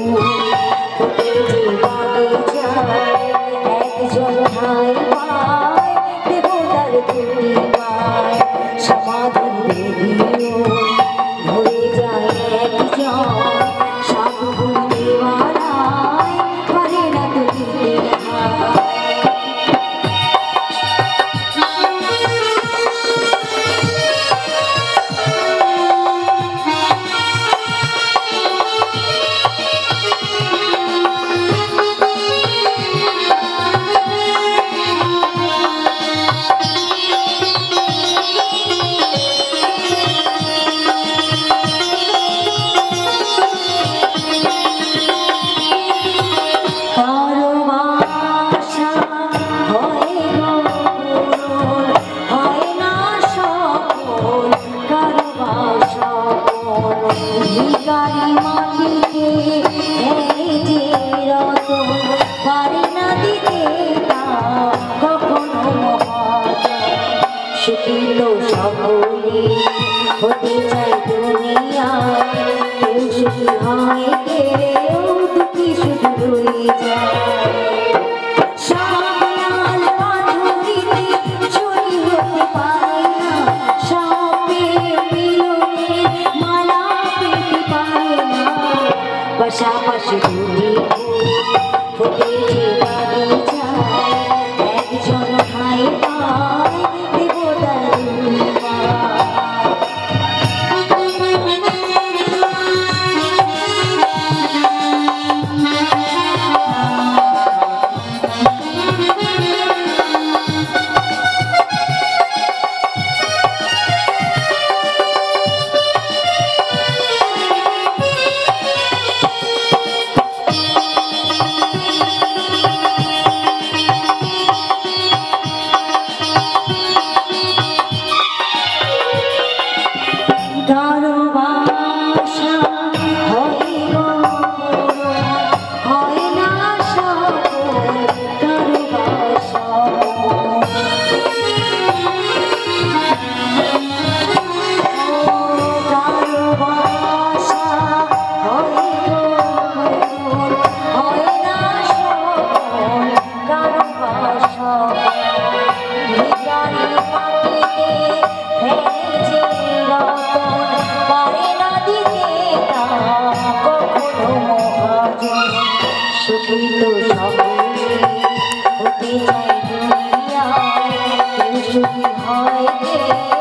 ফুটে যে বাগিচায় একজন ঠাই পায় দেবতার দুটি পায় সমাধি দেবীও ভরে যায় একজন সব ভুল দেওয়ারায় পারে না তো দিতে শিখিল সকলে হতে চাই দুনিয়ায় কেউ সুখী হয় কেউ দুঃখী শুধু রয়ে যায় সব লাল পাথরিতে চুরি হতে পারে না সব মিলনের মালা পেতে পারে না পাশাপাশি দুটি ফুটে যে বাগিচায় একজন ঠাই পায় দেবতার দুটি পায় শিখিল সকলে হতে চাই দুনিয়ায় কেউ সুখী হয়